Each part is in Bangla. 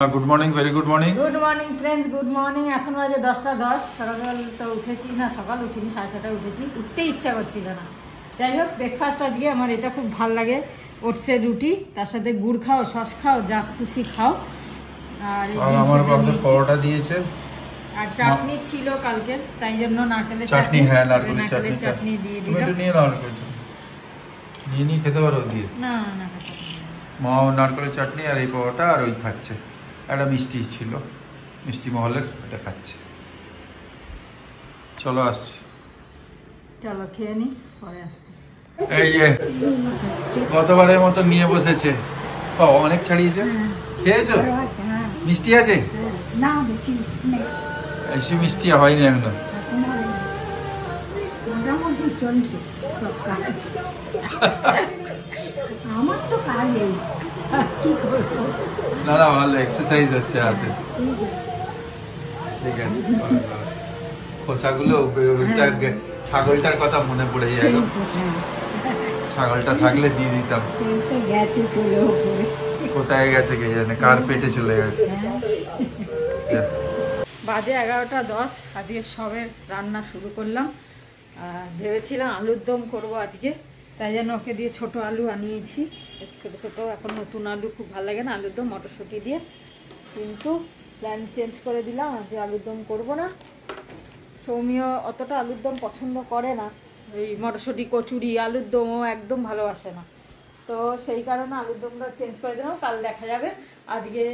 Good morning, very good morning. Good morning friends, good morning. এখন বাজে 10টা 10। সকাল তো উঠেছি না, সকাল উঠিনি, 7:30টায় উঠেছি। উঠতে ইচ্ছা করছিল না। যাই হোক, ব্রেকফাস্ট আজকে আমার এটা খুব ভাল লাগে, ওটসের রুটি, তার সাথে গুড় খাও, সস খাও, যা খুশি খাও। আর আমার বাবা পরোটা দিয়েছে, আর চাটনি ছিল কালকের, তাই জন্য নারকেলের চাটনি। হ্যাঁ, নারকেলের চাটনি দিয়ে তুমি দিলাম। একটু নিয়ে নাও, নিয়ে খেতে পারো দিয়ে। না না, মা নারকেলের চাটনি আর এই পরোটা আর ওই খাচ্ছে। একটা মিষ্টি ছিল, মিষ্টি মহলের, এটা খাচ্ছে। চলো আসছি, চলো খেয়ে নি, পরে আসছি। এই যে গতবারের মতো নিয়ে বসেছে। ও অনেক ছাড়িয়েছে। খেয়েছো? মিষ্টি আছে? না, বেশি মিষ্টি নেই, বেশি মিষ্টি হয়নি এখনো। মোটামুটি চলছে সব কাজ। আমার তো কাজ নেই, কি করবো। না না, ভালো এক্সারসাইজ হচ্ছে হাতে। ঠিক আছে, খোসাগুলো, ছাগলটার কথা মনে পড়ে যায়। ছাগলটা থাকলে দিয়ে দিতাম। কোথায় গেছে কে জানে, কার পেটে চলে গেছে। বাজে 11টা 10। আজকে সবে রান্না শুরু করলাম। ভেবেছিলাম আলুর দম করবো আজকে, তাই জন্য ওকে দিয়ে ছোট আলু আনিয়েছি, ছোট ছোট। এখন নতুন আলু খুব ভালো লাগে না আলুর দম, মটরশুঁটি দিয়ে। কিন্তু প্ল্যান চেঞ্জ করে দিলাম, আজকে আলুর দম করবো না। সৌমিও অতটা আলুর দম পছন্দ করে না, ওই মটরশুঁটি, কচুরি, আলুর দমও একদম ভালোবাসে না। তো সেই কারণে আলুর দমটা চেঞ্জ করে দিলাম। কাল দেখা যাবে। আজকে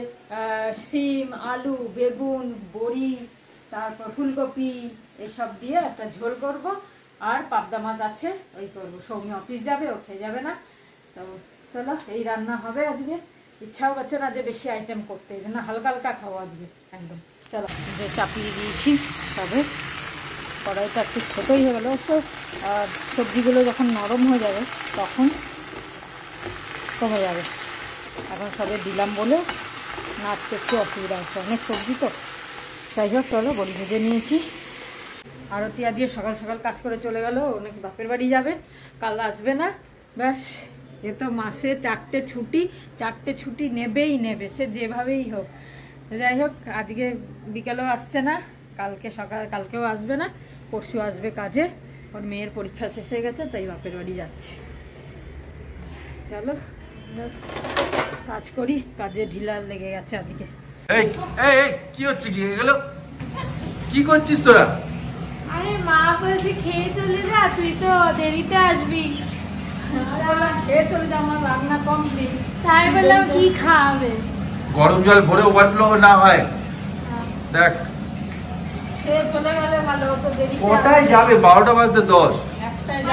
শিম, আলু, বেগুন, বড়ি, তারপর ফুলকপি এসব দিয়ে একটা ঝোল করব। আর পাবদা মাছ আছে, ওই করবো। সৌমি অফিস যাবে, ও খেয়ে যাবে না। তো চলো, এই রান্না হবে আজকে। ইচ্ছাও করছে না যে বেশি আইটেম করতে, এই জন্য হালকা হালকা খাবো আজকে একদম। চলো, যে চাপিয়ে দিয়েছি তবে কড়াইটা একটু ছোটোই হয়ে গেলো তো। আর সবজিগুলো যখন নরম হয়ে যাবে তখন কমে যাবে। এখন সবে দিলাম বলে নাড়তে একটু অসুবিধা হচ্ছে, অনেক সবজি তো। যাই হোক, চলো, বড়ি ভেজে নিয়েছি। আরতি আজকে সকাল সকাল কাজ করে চলে গেল, অনেক বাপের বাড়ি যাবে, কাল আসবে না। ব্যাস, এ তো মাসে 4টে ছুটি, 4টে ছুটি নেবেই নেবে, সে যেভাবেই হোক। যাই হোক, আজকে বিকেলেও আসছে না, কালকেও আসবে না, পরশু আসবে কাজে। ওর মেয়ের পরীক্ষা শেষ হয়ে গেছে, তাই বাপের বাড়ি যাচ্ছে। চলো কাজ করি, কাজে ঢিলা লেগে গেছে আজকে। এই এই এই কি হচ্ছে, কি হয়ে গেল? কি করছিস তোরা? আরে মা বলছে খেয়ে চলে যা, তুই তো দেরিতে আসবি। খেয়ে চলে যা, আমার রান্না কমপ্লিট। তাই বললাম কি খাওয়াবে? গরম জল ভরে ওভারফ্লো না হয়। দেখ, খেয়ে চলে গেলে ভালো হতো। দেরি কোটায় যাবে? 12টা বাজতে 10।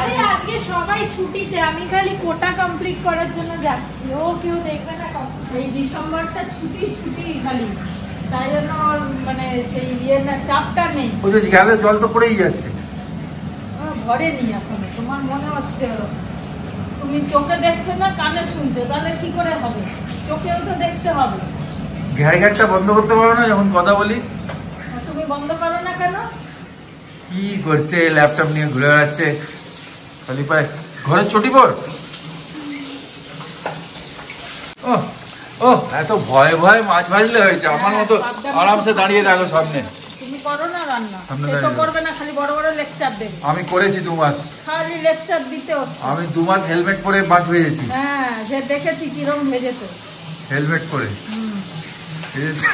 আরে আজকে সবাই ছুটিতে, আমি খালি কোটা কমপ্লিট করার জন্য যাচ্ছি। ও কেউ দেখবে না, এই ডিসেম্বরটা ছুটি ছুটি খালি, তাই জন্য মানে সেই না চাপটা নেই। ওই যে গেলে জল তো পড়েই যাচ্ছে। ঘরে নি এখন, তোমার মনে হচ্ছে তুমি চোখে দেখছো না, কানে শুনছো, তাহলে কি করে হবে? চোখেও তো দেখতে হবে। ঘ্যাড়ঘ্যাড়টা বন্ধ করতে পারো না যখন কথা বলি? তুমি বন্ধ করো না কেন? কি করছে? ল্যাপটপ নিয়ে ঘুরে বেড়াচ্ছে খালি পায়ে। ঘরের চটি পড়। ও ও, এত ভয়ে ভয়ে মাছ ভাজলে হয়েছে? আমার মতো আরামসে দাঁড়িয়ে থাকো সামনে। তুমি করো না রান্না, সে তো করবে না, খালি বড় বড় লেকচার দেবে। আমি করেছি 2 মাস, খালি লেকচার দিতে হচ্ছে। আমি 2 মাস হেলমেট পরে মাছ ভেজেছি। হ্যাঁ, যে দেখেছি কিরম ভেজেছে হেলমেট পরে ভেজেছি।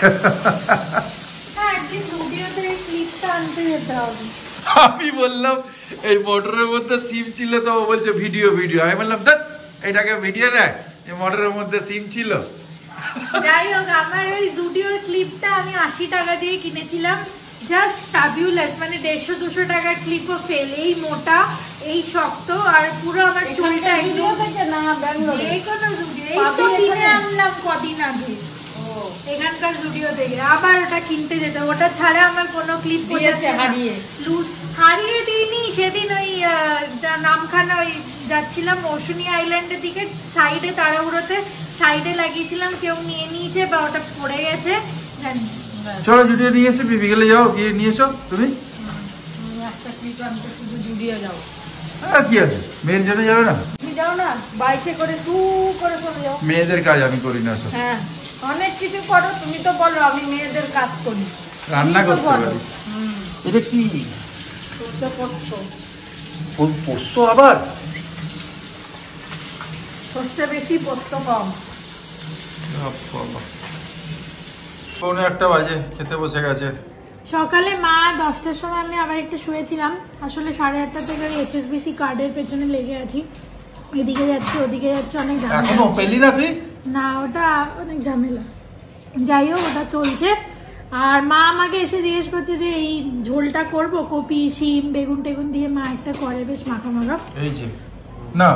আমি বললাম এই মোটরের মধ্যে সিম ছিল, তো ও বলছে ভিডিও ভিডিও। আমি বললাম দেখ, এটাকে ভিডিও নেয়, এই মোটরের মধ্যে সিম ছিল। যাই হোক, আমার ওই জুডিওর ক্লিপটা আমি 80 টাকা দিয়ে কিনেছিলাম, জাস্ট ফ্যাবুলাস। মানে 150-200 টাকার ক্লিপও ফেল। এই মোটা, এই শক্ত, আর পুরো আমার চুলটা একদম না। ব্যাঙ্গালোরে এই কোন জুডিও? এই তো কিনে আনলাম কদিন আগে এখানকার জুডিও থেকে। আবার ওটা কিনতে যেতে, ওটা ছাড়া আমার কোনো ক্লিপ দিয়েছে হারিয়ে। হারিয়ে দিইনি, সেদিন ওই নামখানা ওই যাচ্ছিলাম মৌসুমী আইল্যান্ডের দিকে, সাইডে তাড়াহুড়োতে সাইডে লাগিয়েছিলাম, কেউ নিয়ে নিয়েছে বা ওটা পড়ে গেছে। চলো জুডিও নিয়ে এসে, বিকেলে যাও, গিয়ে নিয়ে এসো। তুমি একটা ক্লিপ আনতে শুধু জুডিও যাও। হ্যাঁ, কি আছে, মেয়ের জন্য যাবে না? তুমি যাও না, বাইকে করে তু করে চলে যাও। মেয়েদের কাজ আমি করি না সব। হ্যাঁ, অনেক কিছু করো, তুমি তো বলো আমি মেয়েদের কাজ করি, রান্না করতে পারি। এটা কি পোস্ত? আবার সর্ষে বেশি পোস্ত কম। 1:45 বাজে, খেতে বসে গেছে। সকালে মা 10টার সময় আমি আবার একটু শুয়েছিলাম, আসলে 8:30 থেকে HSBC কার্ডের পেছনে লেগে আছি, এদিকে যাচ্ছে ওদিকে যাচ্ছে, অনেক ঝামেলা। এখনো পেলি না তুই? না, ওটা অনেক ঝামেলা। যাই হোক, ওটা চলছে। আর মা আমাকে এসে জিজ্ঞেস করছে যে এই ঝোলটা করব, কপি শিম বেগুন টেগুন দিয়ে মা একটা করে বেশ মাখা মাখা। এই যে না,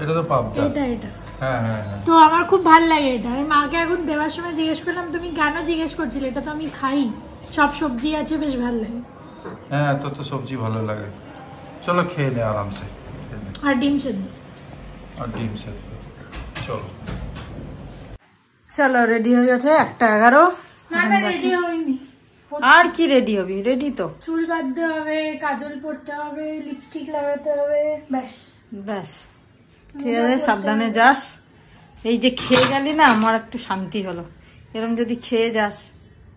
এটা তো পাবদা। এটা হ্যাঁ হ্যাঁ হ্যাঁ, তো আমার খুব ভাল লাগে এটা। আমি মাকে এখন দেওয়ার সময় জিজ্ঞেস করলাম তুমি কেন জিজ্ঞেস করছিলে, এটা তো আমি খাই, সব সবজি আছে, বেশ ভালো লাগে। হ্যাঁ, তোর তো সবজি ভালো লাগে। চলো খেয়ে নে আরামসে। আর ডিম সেদ্ধ। চলো চলো, রেডি হয়ে গেছে 1:11। না না, রেডি হইনি। আর কি রেডি হবি? রেডি তো। চুল বাঁধতে হবে, কাজল পরতে হবে, লিপস্টিক লাগাতে হবে, ব্যাস ব্যাস, ঠিক আছে, সাবধানে যাস। এই যে খেয়ে গেলি না, আমার একটু শান্তি হলো। এরকম যদি খেয়ে যাস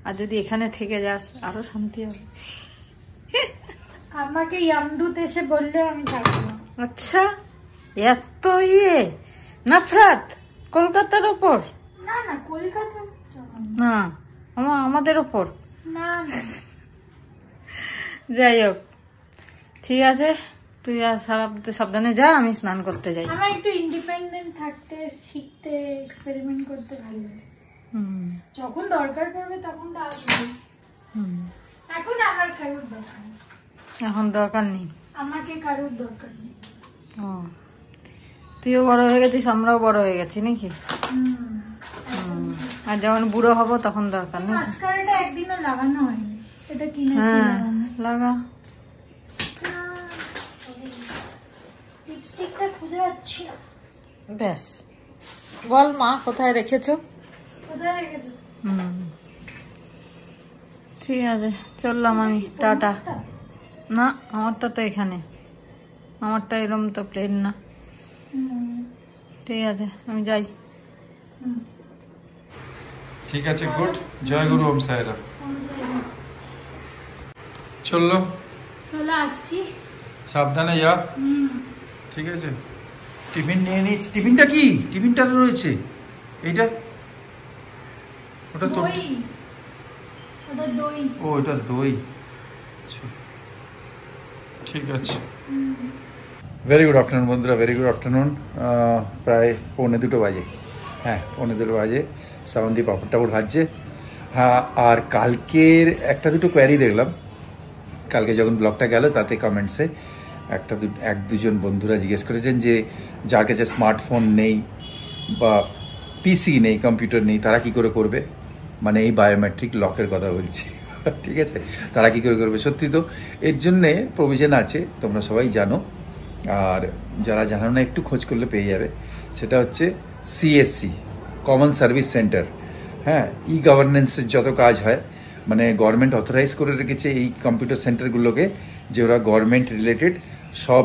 আর যদি এখানে থেকে যাস আরো শান্তি হবে। আমাকে ইয়ামদুত এসে বললে আমি থাকবো না। আচ্ছা, এত নফরত কলকাতার ওপর? না না, কলকাতা না, আমাদের ওপর না না। যাই হোক, ঠিক আছে, তুই আর সাবধানে যা, আমি স্নান করতে যাই। আমার একটু ইন্ডিপেন্ডেন্ট থাকতে শিখতে, এক্সপেরিমেন্ট করতে ভালো লাগে। যখন দরকার পড়বে তখন তো আসবে। এখন আমার কারোর দরকার নেই। এখন দরকার নেই, আমাকে কারোর দরকার নেই। ও, তুইও বড় হয়ে গেছিস, আমরাও বড় হয়ে গেছি নাকি? আর যখন বুড়ো হব তখন দরকার নেই। মাস্কারাটা একদিনও লাগানো হয়নি, এটা কিনেছিলাম। লাগা। লিপস্টিকটা খুঁজে পাচ্ছি না। ব্যাস, বল মা কোথায় রেখেছো? কোথায় রেখেছো? ঠিক আছে, চললাম আমি, টাটা। না, আমারটা তো এখানে, আমারটা এরম তো প্লেন না। ঠিক আছে, আমি যাই। ঠিক আছে, গুড। জয় গুরু, ওম সাইরাম। চললো, চলে আসছি, সাবধানে যা। ঠিক আছে, টিফিন নিয়ে নিস। টিফিনটা কি? টিফিনটা রয়েছে এইটা, ওটা তো, দই, ওটা দই। ও এটা দই। ঠিক আছে, ভেরি গুড আফটারনুন বন্ধুরা, ভেরি গুড আফটারনুন। প্রায় 1:45 বাজে। হ্যাঁ, 1:45 বাজে। শ্রাবন্তী পাপড় টাপড় ভাজছে। হ্যাঁ, আর কালকের একটা দুটো কোয়ারি দেখলাম, কালকে যখন ব্লগটা গেল তাতে কমেন্টসে এক দুজন বন্ধুরা জিজ্ঞেস করেছেন যে যার কাছে স্মার্টফোন নেই বা পিসি নেই, কম্পিউটার নেই, তারা কি করে করবে, মানে এই বায়োমেট্রিক লকের কথা বলছি। ঠিক আছে, তারা কি করে করবে? সত্যি তো, এর জন্যে প্রভিশন আছে, তোমরা সবাই জানো। আর যারা জানো না, একটু খোঁজ করলে পেয়ে যাবে। সেটা হচ্ছে CSC, কমন সার্ভিস সেন্টার। হ্যাঁ, গভর্নেন্সের যত কাজ হয়, মানে গভর্নমেন্ট অথরাইজ করে রেখেছে এই কম্পিউটার সেন্টারগুলোকে, যে ওরা গভর্নমেন্ট রিলেটেড সব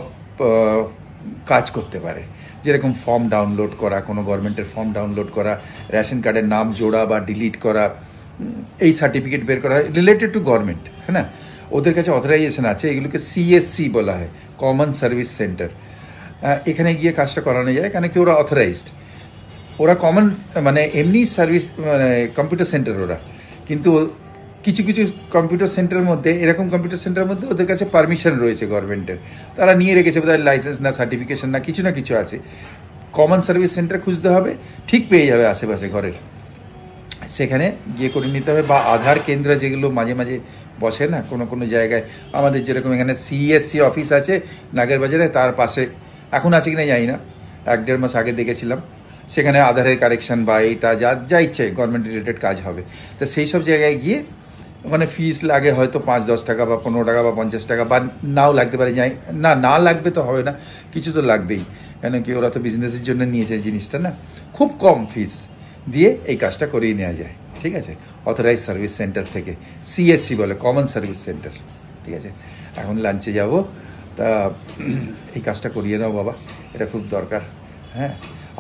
কাজ করতে পারে। যেরকম ফর্ম ডাউনলোড করা, কোনো গভর্নমেন্টের ফর্ম ডাউনলোড করা, রেশন কার্ডের নাম জোড়া বা ডিলিট করা, এই সার্টিফিকেট বের করা রিলেটেড টু গভর্নমেন্ট। হ্যাঁ না, ওদের কাছে অথরাইজেশন আছে, এগুলোকে CSC বলা হয়, কমন সার্ভিস সেন্টার। এখানে গিয়ে কাজটা করানো যায়, কেন কি ওরা অথরাইজড, ওরা কমন মানে এমনি সার্ভিস মানে কম্পিউটার সেন্টার ওরা। কিন্তু কিছু কিছু কম্পিউটার সেন্টারের মধ্যে, এরকম কম্পিউটার সেন্টারের মধ্যে ওদের কাছে পারমিশন রয়েছে গভর্নমেন্টের, তারা নিয়ে রেখেছে বোধহয় লাইসেন্স না সার্টিফিকেশন না কিছু আছে। কমন সার্ভিস সেন্টার খুঁজতে হবে, ঠিক পেয়ে যাবে আশেপাশে ঘরের, সেখানে গিয়ে করে নিতে হবে। বা আধার কেন্দ্র যেগুলো মাঝে মাঝে বসে না কোনো জায়গায়, আমাদের যেরকম এখানে CSC অফিস আছে নাগের বাজারে, তার পাশে এখন আছে কিনা জানি না, 1-1.5 মাস আগে দেখেছিলাম, সেখানে আধারের কারেকশন বা এইটা যা ইচ্ছে গভর্নমেন্ট রিলেটেড কাজ হবে। তো সেই সব জায়গায় গিয়ে ওখানে ফিস লাগে হয়তো 5-10 টাকা বা 15 টাকা বা 50 টাকা, বা নাও লাগতে পারে, যাই না লাগবে তো হবে না, কিছু তো লাগবেই, কেন কি ওরা তো বিজনেসের জন্য নিয়েছে জিনিসটা না। খুব কম ফিস দিয়ে এই কাজটা করিয়ে নেওয়া যায়। ঠিক আছে, অথরাইজ সার্ভিস সেন্টার থেকে, CSC বলে, কমন সার্ভিস সেন্টার। ঠিক আছে, এখন লাঞ্চে যাব, তা এই কাজটা করিয়ে নাও বাবা, এটা খুব দরকার। হ্যাঁ,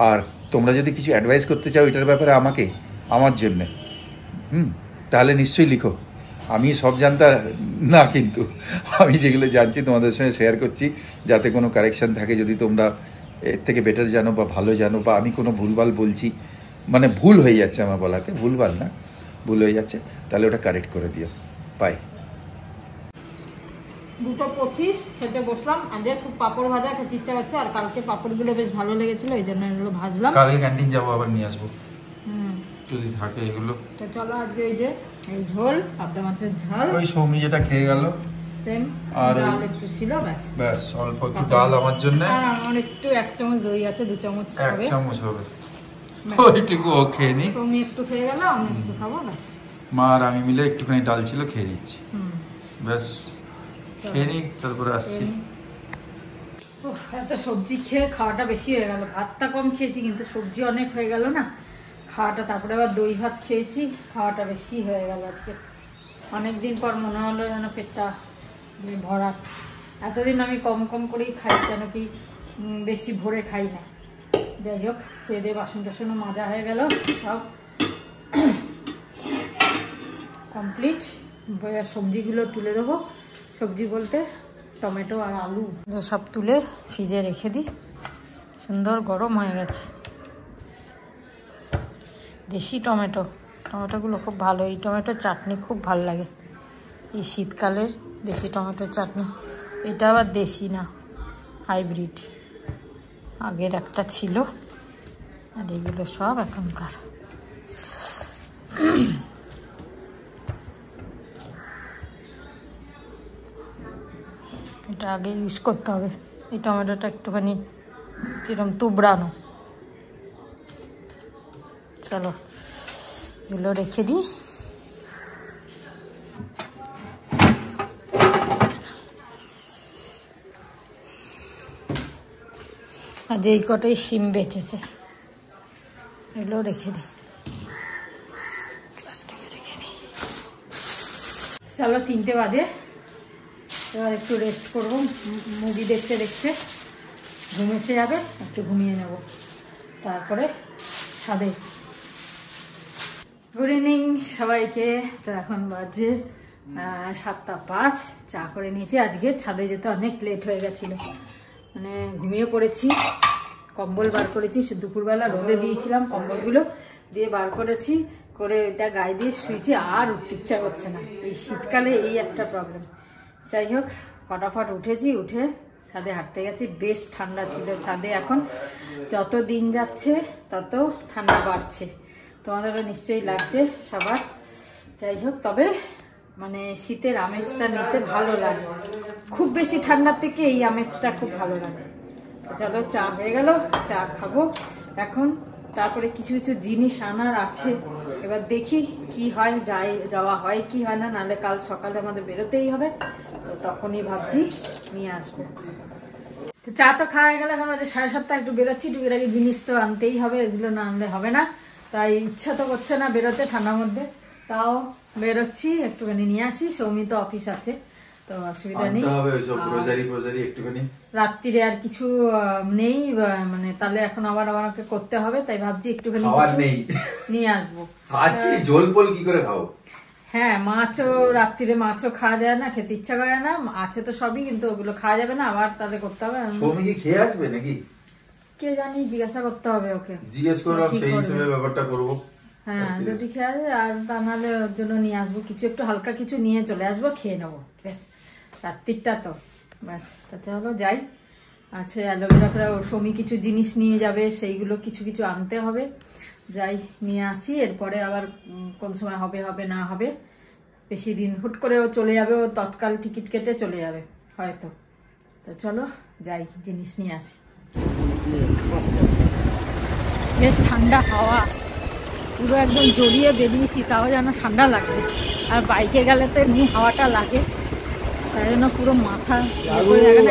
আর তোমরা যদি কিছু অ্যাডভাইস করতে চাও এটার ব্যাপারে আমাকে, আমার জন্যে। তাহলে নিশ্চয়ই লিখো। আমি সব জানতা না, কিন্তু আমি যেগুলো জানছি তোমাদের সঙ্গে শেয়ার করছি, যাতে কোনো কারেকশান থাকে, যদি তোমরা এর থেকে বেটার জানো বা ভালো জানো, বা আমি কোনো ভুলভাল বলছি, মানে ভুল হয়ে যাচ্ছে আমার বলাতে, ভুলভাল না, ভুল হয়ে যাচ্ছে, তাহলে ওটা কারেক্ট করে দিও। বাই। 2:25 খেতে বসলাম। আজকে খুব পাঁপড় ভাজা খেতে ইচ্ছা করছে, আর কালকে পাঁপড়গুলো বেশ ভালো লেগেছিল, এই জন্য এগুলো ভাজলাম। কালকে ক্যান্টিন যাবো, আবার নিয়ে আসবো যদি থাকে এগুলো। তো চলো, আজকে এই যে এই ঝোল, পাবদা মাছের ঝাল, ওই সৌমি যেটা খেয়ে গেল সেম, আর ডাল একটু ছিল, ব্যাস অল্প একটু ডাল আমার জন্য, আর আমার একটু 1 চামচ দই আছে, 2 চামচ 1 চামচ হবে, ওইটুকু ও খেয়ে নি। সৌমি একটু খেয়ে গেল, আমি একটু খাবো, ব্যাস। মা আর আমি মিলে একটুখানি ডাল ছিল, খেয়ে নিচ্ছি, ব্যাস খেয়ে নি, তারপরে আসছি। এত সবজি খেয়ে খাওয়াটা বেশি হয়ে গেল। ভাতটা কম খেয়েছি, কিন্তু সবজি অনেক হয়ে গেল না খাওয়াটা। তারপরে আবার দই ভাত খেয়েছি, খাওয়াটা বেশি হয়ে গেল আজকে। অনেকদিন পর মনে হলো যেন পেটটা ভরা। এতদিন আমি কম কম করেই খাই, কেন কি বেশি ভরে খাই না। যাই হোক, খেয়ে দিয়ে বাসন টাসনও মাজা হয়ে গেল, সব কমপ্লিট। সবজিগুলো তুলে দেবো। সবজি বলতে টমেটো আর আলু সব তুলে ফ্রিজে রেখে দিই। সুন্দর গরম হয়ে গেছে। দেশি টমেটোগুলো খুব ভালো। এই টমেটোর চাটনি খুব ভালো লাগে, এই শীতকালের দেশি টমেটোর চাটনি। এটা আবার দেশি না, হাইব্রিড। আগের একটা ছিল, আর এগুলো সব এখনকার। এটা আগে ইউজ করতে হবে। এই টমেটোটা একটুখানি কিরম তুবড়ানো। চলো এগুলো রেখে দিই। আর যেই কটাই শিম বেঁচেছে এগুলো রেখে দিই, প্লাস্টিকে রেখে দিই। চলো 3টে বাজে, এবার একটু রেস্ট করবো। মুভি দেখতে দেখতে ঘুম এসে যাবে, একটু ঘুমিয়ে নেব, তারপরে ছাদে। গুড ইভিনিং সবাইকে। তো এখন বাজে 7:05। চা করে নিয়েছি। আজকে ছাদে যেতে অনেক লেট হয়ে গেছিলো, মানে ঘুমিয়ে পড়েছি। কম্বল বার করেছি, দুপুরবেলা রোদে দিয়েছিলাম, কম্বলগুলো দিয়ে বার করেছি, করে এটা গায়ে দিয়ে শুয়েছি। আর উঠতে ইচ্ছা করছে না, এই শীতকালে এই একটা প্রবলেম। যাই হোক, ফটাফট উঠেছি, উঠে ছাদে হাঁটতে গেছি। বেশ ঠান্ডা ছিল ছাদে। এখন যত দিন যাচ্ছে তত ঠান্ডা বাড়ছে, তোমাদেরও নিশ্চয়ই লাগছে সবার। যাই হোক, তবে মানে শীতের আমেজটা নিতে ভালো লাগে। খুব বেশি ঠান্ডার থেকে এই আমেজটা খুব ভালো লাগে। চলো, চা হয়ে গেল, চা খাবো এখন। তারপরে কিছু কিছু জিনিস আনার আছে, এবার দেখি কি হয়, যাওয়া হয় কি হয় না। নাহলে কাল সকালে আমাদের বেরোতেই হবে, তো তখনই ভাবছি নিয়ে আসবো। তো চা তো খাওয়া গেল, এখন বাজে 7:30। একটু বেরোচ্ছি, টুকিটাকি জিনিস তো আনতেই হবে, এগুলো না আনলে হবে না। তাই ইচ্ছা তো করছে না বেরোতে ঠান্ডার মধ্যে, তাও বেরোচ্ছি, একটুখানি নিয়ে আসি। সৌমি তো অফিস আছে, তো অসুবিধা নেই। রাত্রিরে আর কিছু নেই, মানে তাহলে এখন আবার আমাকে করতে হবে। তাই ভাবছি একটুখানি নিয়ে আসবো। কি করে খাও? হ্যাঁ, মাছও রাত্রিরে মাছও খাওয়া যায় না, খেতে ইচ্ছা করে না। আছে তো সবই, কিন্তু ওগুলো খাওয়া যাবে না, আবার তাহলে করতে হবে। সৌমি কি খেয়ে আসবে নাকি কে জানি, জিজ্ঞাসা করতে হবে ওকে। জিজ্ঞেস করলাম, সেই হিসেবে ব্যাপারটা করবো। হ্যাঁ, যদি খেয়ে আসে, আর তা নাহলে ওর জন্য নিয়ে আসবো কিছু, একটু হালকা কিছু নিয়ে চলে আসবো, খেয়ে নেবো। ব্যাস, রাত্রিটা তো ব্যাস। তাতে হলো যাই। আচ্ছা, অ্যালোভেরা ওর সৌমি কিছু জিনিস নিয়ে যাবে, সেইগুলো কিছু কিছু আনতে হবে। যাই, নিয়ে আসি। এরপরে আবার কোন সময় হবে হবে না হবে, বেশি দিন হুট করে ও চলে যাবে, ও তৎকাল টিকিট কেটে চলে যাবে হয়তো। তো চলো যাই, জিনিস নিয়ে আসি। বেশ ঠান্ডা হাওয়া, পুরো একদম জড়িয়ে বেরিয়েছি, তাও যেন ঠান্ডা লাগছে। আর বাইকে গেলে তো এমনি হাওয়াটা লাগে, তাই জন্য পুরো মাথা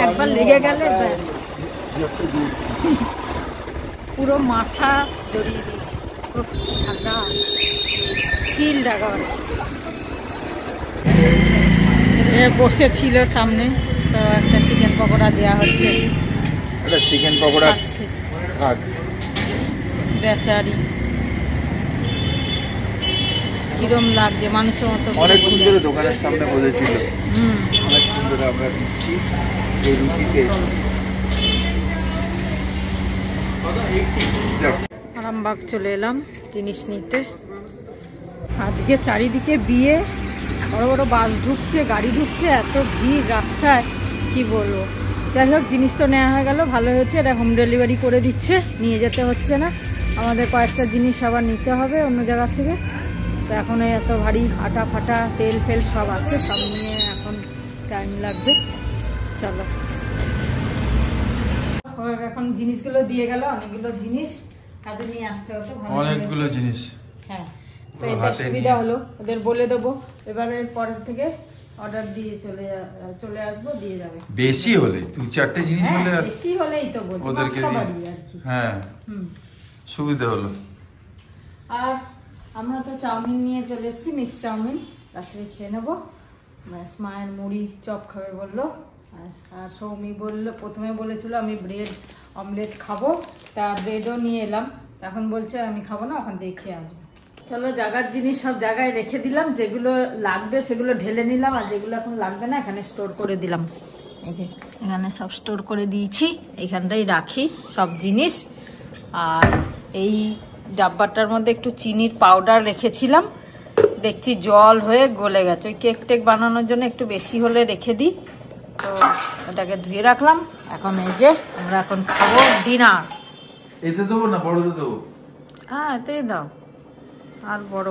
একবার লেগে গেলে পুরো মাথা জড়িয়ে দিয়েছে। পুরো ঠান্ডা চিল একেবারে। বসেছিল সামনে, তো একটা চিকেন পকোড়া দেওয়া হচ্ছে। চিকেন পকোড়া বেচারি কিরম লাগছে মানুষের মতো। অনেকক্ষণ ধরে দোকানের সামনে বসেছিল, অনেকক্ষণ ধরে আমরা দিচ্ছি এই রুচিতে। আরামবাগ চলে এলাম জিনিস নিতে। আজকে চারিদিকে বিয়ে, বড় বড় বাস ঢুকছে, গাড়ি ঢুকছে, এত ভিড় রাস্তায় কি বলবো। যাই হোক জিনিস তো নেওয়া হয়ে গেল, ভালো হয়েছে। এটা হোম ডেলিভারি করে দিচ্ছে, নিয়ে যেতে হচ্ছে না। আমাদের কয়েকটা জিনিস আবার নিতে হবে অন্য জায়গা থেকে। তো এখন এত ভারী আটা ফাটা তেল ফেল সব আছে, সব নিয়ে এখন টাইম লাগবে। চলো, এখন জিনিসগুলো দিয়ে গেল, অনেকগুলো জিনিস কাজে নিয়ে আসতে হতো, অনেকগুলো জিনিস। হ্যাঁ, তো এটা সুবিধা হলো, ওদের বলে দেবো এবারে পরের থেকে অর্ডার দিয়ে চলে আসবো, দিয়ে যাবে। বেশি হলে 2-4টে জিনিস হলে, আর বেশি হলেই তো বলছি ওদেরকে হ্যাঁ সুবিধা হলো। আর আমরা তো চাউমিন নিয়ে চলে এসেছি, মিক্স চাউমিন, রাত্রে খেয়ে নেবো। মায়ের মুড়ি চপ খাবে বললো, আর সৌমি বললো, প্রথমে বলেছিল আমি ব্রেড অমলেট খাবো, তা ব্রেডও নিয়ে এলাম। এখন বলছে আমি খাবো না, ওখান থেকে খেয়ে আসবো। চলো, জায়গার জিনিস সব জায়গায় রেখে দিলাম, যেগুলো লাগবে সেগুলো ঢেলে নিলাম, আর যেগুলো এখন লাগবে না এখানে স্টোর করে দিলাম। এই যে এখানে সব স্টোর করে দিয়েছি, এইখানটাই রাখি সব জিনিস। আর এই ডাব্বাটার মধ্যে একটু চিনির পাউডার রেখেছিলাম, দেখছি জল হয়ে গলে গেছে। ওই কেক টেক বানানোর জন্য একটু বেশি হলে রেখে দিই, তো এটাকে ধুয়ে রাখলাম। এখন এই যে আমরা এখন খাবো ডিনার। এতে দেবো না বড়তে দেবো? হ্যাঁ, এতেই দাও, আর বড়।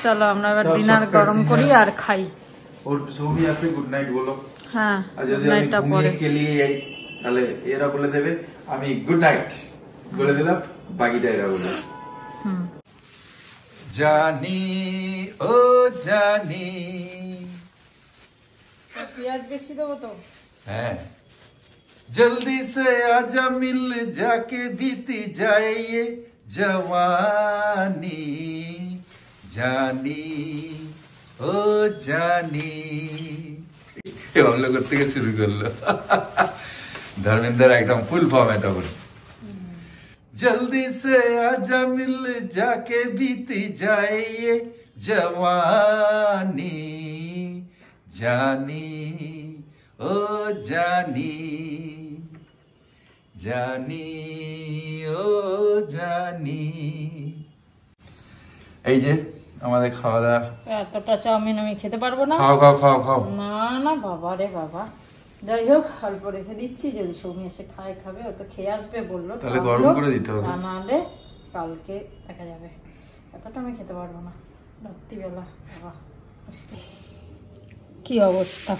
চলো আমরা এবার ডিনার গরম করি আর খাই। ওর সৌমি আছে, গুড নাইট বলো। হ্যাঁ, আর যদি আমি ঘুমিয়ে কেলিয়ে যাই তাহলে এরা বলে দেবে আমি গুড নাইট বলে দিলাম, বাকিটা এরা বলে। জানি ও জানি। পেঁয়াজ বেশি দেবো তো? হ্যাঁ, जल्दी से आजा मिल जाके बीती जाए ये जवानी, जानी ओ जानी। हम लोग থেকে শুরু করলো ধর্মেন্দ্র, একদম ফুল ফর্মে তখন। जल्दी से आजा मिल जाके बीती जाए ये जवानी, जानी ओ जानी, জানি ও জানি। এই যে আমাদের খাওয়া দাওয়া। এতটা চাউমিন আমি খেতে পারবো না। খাও খাও খাও খাও। না না বাবা রে বাবা, যাই হোক অল্প রেখে দিচ্ছি, যদি সৌমি এসে খাবে, ও তো খেয়ে আসবে বললো, তাহলে গরম করে দিতে হবে, না নাহলে কালকে দেখা যাবে। এতটা আমি খেতে পারবো না রাত্রিবেলা, বাবা কি অবস্থা।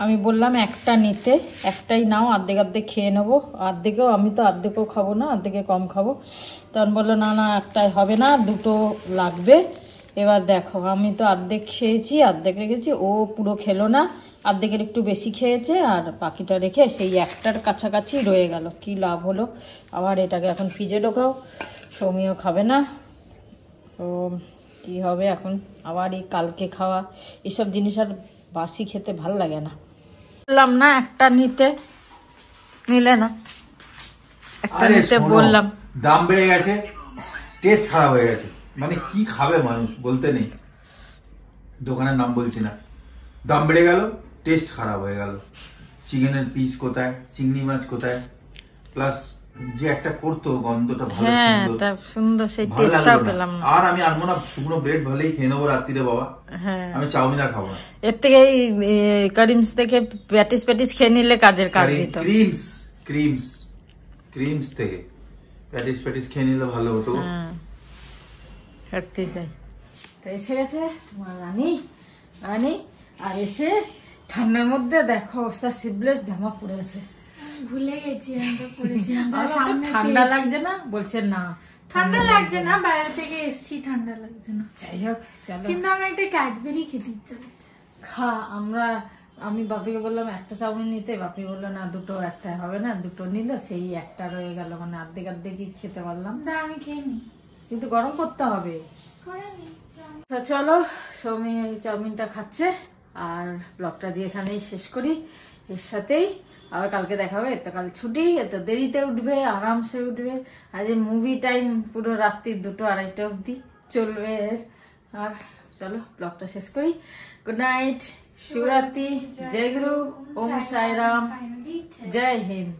আমি বললাম একটা নিতে, একটাই নাও, অর্ধেক অর্ধেক খেয়ে নেবো। অর্ধেকেও আমি তো অর্ধেকও খাবো না, অর্ধেকে কম খাবো। তখন বললো না না একটাই হবে না, দুটো লাগবে। এবার দেখো, আমি তো অর্ধেক খেয়েছি, অর্ধেক রেখেছি, ও পুরো খেলো না, অর্ধেকের একটু বেশি খেয়েছে, আর বাকিটা রেখে সেই একটার কাছাকাছি রয়ে গেল। কি লাভ হলো? আবার এটাকে এখন ফ্রিজে ঢোকাও, সৌমিও খাবে না, তো কী হবে এখন? আবার এই কালকে খাওয়া এসব জিনিস আর বাসি খেতে ভাল লাগে না। বললাম না একটা নিলে না, একটা নিতে বললাম। দাম বেড়ে গেছে, টেস্ট খারাপ হয়ে গেছে, মানে কি খাবে মানুষ বলতে নেই। দোকানের নাম বলছি না, দাম বেড়ে গেল, টেস্ট খারাপ হয়ে গেল। চিকেনের পিস কোথায়, চিংড়ি মাছ কোথায়, প্লাস যে একটা করতো গন্ধটা ভালো সুন্দর, সেই টেস্টটা পেলাম না। আর আমি আনবো না, শুকনো ব্রেড ভালোই খেয়ে নেবো রাত্রিরে বাবা। আমি চাউমিন আর খাবো না। এর থেকে করিমস থেকে প্যাটিস খেয়ে নিলে কাজের কাজ দিত। ক্রিমস থেকে প্যাটিস খেয়ে নিলে ভালো হতো। সত্যি তাই। তো এসে গেছে তোমার রানী, আর এসে ঠান্ডার মধ্যে দেখো অবস্থা, সিভলেস জামা পরে আছে। ভুলে গেছি আমি তো পরেছিলাম। ঠান্ডা লাগছে না? বলছে না ঠান্ডা লাগছে না, বাইরে থেকে এসছি, ঠান্ডা লাগছে না। যাই হোক চলো, কিন্তু আমি একটা ক্যাডবেরি খেতে ইচ্ছে করছে। আমি বাপিকে বললাম একটা চাউমিন নিতে, বাপি বললো না দুটো, একটা হবে না, দুটো নিল, সেই একটা রয়ে গেল, মানে অর্ধেকই খেতে পারলাম। আমি খেয়ে নি, কিন্তু গরম করতে হবে। তো চলো, সৌমি এই চাউমিনটা খাচ্ছে, আর ব্লগটা দিয়ে এখানেই শেষ করি। এর সাথেই আবার কালকে দেখা হবে। তো কাল ছুটি, এত দেরিতে উঠবে, আরামসে উঠবে। আজ মুভি টাইম পুরো রাত্রি 2-2-2:30 অবধি চলবে। আর চলো ব্লগটা শেষ করি। গুড নাইট, শিবরাত্রি, জয় গুরু, ওম সাই রাম, জয় হিন্দ।